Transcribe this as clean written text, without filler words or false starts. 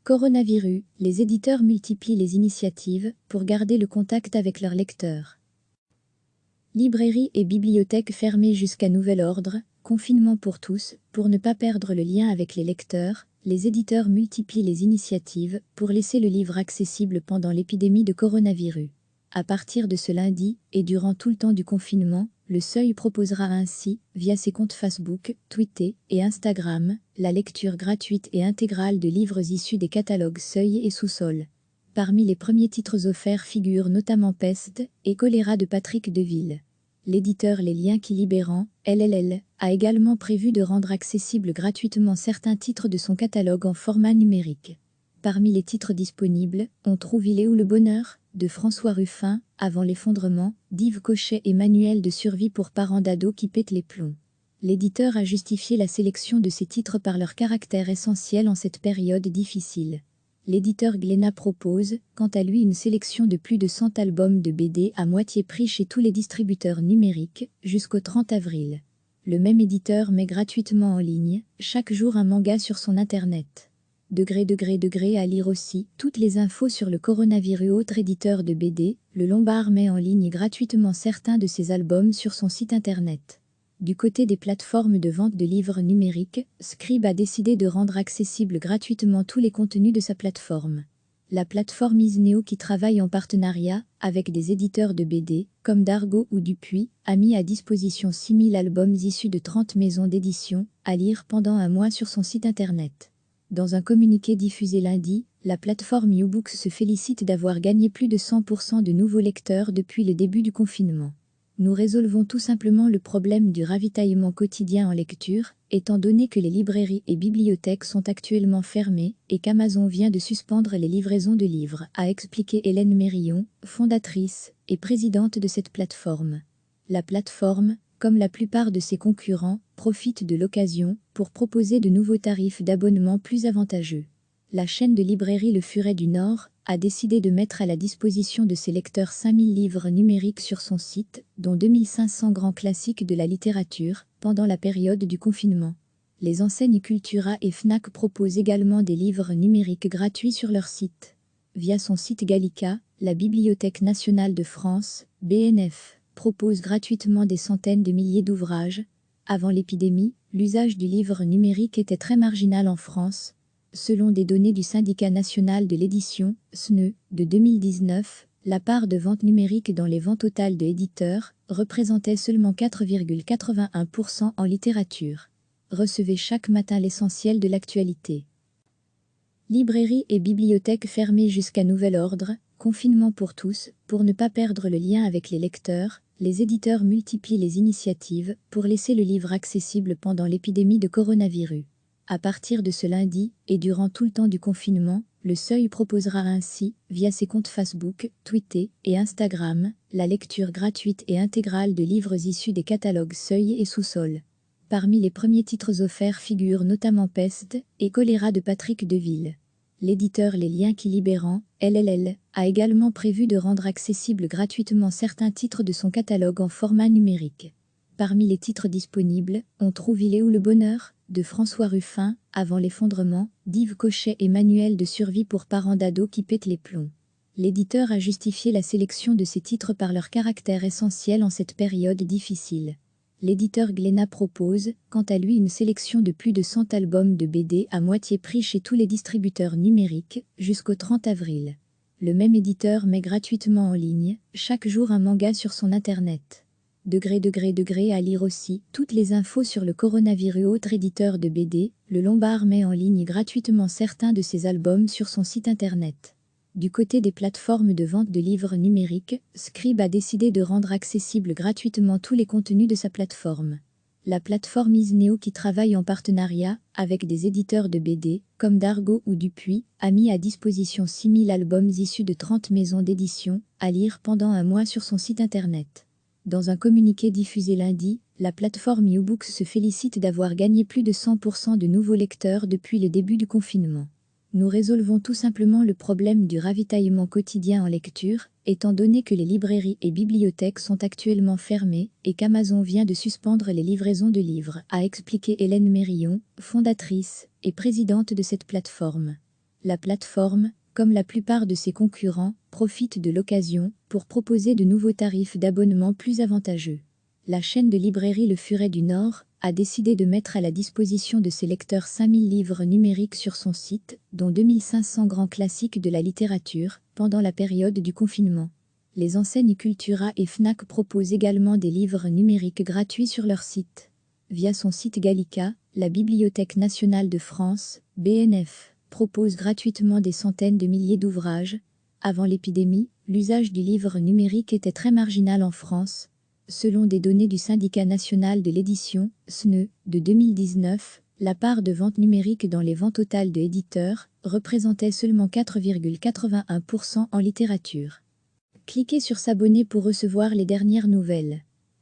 Coronavirus, les éditeurs multiplient les initiatives pour garder le contact avec leurs lecteurs. Librairies et bibliothèques fermées jusqu'à nouvel ordre, confinement pour tous, pour ne pas perdre le lien avec les lecteurs, les éditeurs multiplient les initiatives pour laisser le livre accessible pendant l'épidémie de coronavirus. À partir de ce lundi, et durant tout le temps du confinement, le Seuil proposera ainsi, via ses comptes Facebook, Twitter et Instagram, la lecture gratuite et intégrale de livres issus des catalogues Seuil et Sous-Sol. Parmi les premiers titres offerts figurent notamment Peste et Choléra de Patrick Deville. L'éditeur Les Liens qui Libérant, LLL, a également prévu de rendre accessibles gratuitement certains titres de son catalogue en format numérique. Parmi les titres disponibles, on trouve Il est où le bonheur de François Ruffin, Avant l'effondrement, d'Yves Cochet et Manuel de survie pour parents d'ados qui pètent les plombs. L'éditeur a justifié la sélection de ces titres par leur caractère essentiel en cette période difficile. L'éditeur Glénat propose, quant à lui, une sélection de plus de 100 albums de BD à moitié prix chez tous les distributeurs numériques, jusqu'au 30 avril. Le même éditeur met gratuitement en ligne, chaque jour un manga sur son internet. Degré à lire aussi, toutes les infos sur le coronavirus. Autre éditeur de BD, Le Lombard met en ligne gratuitement certains de ses albums sur son site internet. Du côté des plateformes de vente de livres numériques, Scribe a décidé de rendre accessibles gratuitement tous les contenus de sa plateforme. La plateforme Isneo, qui travaille en partenariat avec des éditeurs de BD, comme Dargaud ou Dupuis, a mis à disposition 6000 albums issus de 30 maisons d'édition, à lire pendant un mois sur son site internet. Dans un communiqué diffusé lundi, la plateforme YouBooks se félicite d'avoir gagné plus de 100% de nouveaux lecteurs depuis le début du confinement. Nous résolvons tout simplement le problème du ravitaillement quotidien en lecture, étant donné que les librairies et bibliothèques sont actuellement fermées et qu'Amazon vient de suspendre les livraisons de livres, a expliqué Hélène Mérillon, fondatrice et présidente de cette plateforme. La plateforme, comme la plupart de ses concurrents, profite de l'occasion pour proposer de nouveaux tarifs d'abonnement plus avantageux. La chaîne de librairie Le Furet du Nord a décidé de mettre à la disposition de ses lecteurs 5000 livres numériques sur son site, dont 2500 grands classiques de la littérature, pendant la période du confinement. Les enseignes Cultura et Fnac proposent également des livres numériques gratuits sur leur site. Via son site Gallica, la Bibliothèque nationale de France, BNF, propose gratuitement des centaines de milliers d'ouvrages. Avant l'épidémie, l'usage du livre numérique était très marginal en France. Selon des données du Syndicat national de l'édition, SNE, de 2019, la part de vente numérique dans les ventes totales de éditeurs représentait seulement 4,81% en littérature. Recevez chaque matin l'essentiel de l'actualité. Librairies et bibliothèques fermées jusqu'à nouvel ordre, confinement pour tous, pour ne pas perdre le lien avec les lecteurs, les éditeurs multiplient les initiatives pour laisser le livre accessible pendant l'épidémie de coronavirus. À partir de ce lundi, et durant tout le temps du confinement, le Seuil proposera ainsi, via ses comptes Facebook, Twitter et Instagram, la lecture gratuite et intégrale de livres issus des catalogues Seuil et Sous-Sol. Parmi les premiers titres offerts figurent notamment Peste et Choléra de Patrick Deville. L'éditeur Les Liens qui Libérant, LLL, a également prévu de rendre accessibles gratuitement certains titres de son catalogue en format numérique. Parmi les titres disponibles, on trouve Il est où le bonheur de François Ruffin, Avant l'effondrement, d'Yves Cochet et Manuel de survie pour parents d'ados qui pètent les plombs. L'éditeur a justifié la sélection de ces titres par leur caractère essentiel en cette période difficile. L'éditeur Glénat propose, quant à lui, une sélection de plus de 100 albums de BD à moitié prix chez tous les distributeurs numériques, jusqu'au 30 avril. Le même éditeur met gratuitement en ligne, chaque jour un manga sur son internet. Degré à lire aussi, toutes les infos sur le coronavirus. Autre éditeur de BD, Le Lombard met en ligne gratuitement certains de ses albums sur son site internet. Du côté des plateformes de vente de livres numériques, Scribe a décidé de rendre accessibles gratuitement tous les contenus de sa plateforme. La plateforme Isneo, qui travaille en partenariat avec des éditeurs de BD, comme Dargaud ou Dupuis, a mis à disposition 6000 albums issus de 30 maisons d'édition, à lire pendant un mois sur son site internet. Dans un communiqué diffusé lundi, la plateforme YouBooks se félicite d'avoir gagné plus de 100% de nouveaux lecteurs depuis le début du confinement. Nous résolvons tout simplement le problème du ravitaillement quotidien en lecture, étant donné que les librairies et bibliothèques sont actuellement fermées et qu'Amazon vient de suspendre les livraisons de livres, a expliqué Hélène Mérillon, fondatrice et présidente de cette plateforme. La plateforme, comme la plupart de ses concurrents, profite de l'occasion pour proposer de nouveaux tarifs d'abonnement plus avantageux. La chaîne de librairie Le Furet du Nord a décidé de mettre à la disposition de ses lecteurs 5000 livres numériques sur son site, dont 2500 grands classiques de la littérature, pendant la période du confinement. Les enseignes Cultura et Fnac proposent également des livres numériques gratuits sur leur site. Via son site Gallica, la Bibliothèque nationale de France, BNF, propose gratuitement des centaines de milliers d'ouvrages. Avant l'épidémie, l'usage du livre numérique était très marginal en France. Selon des données du Syndicat national de l'édition, SNE, de 2019, la part de vente numérique dans les ventes totales de éditeurs représentait seulement 4,81% en littérature. Cliquez sur s'abonner pour recevoir les dernières nouvelles.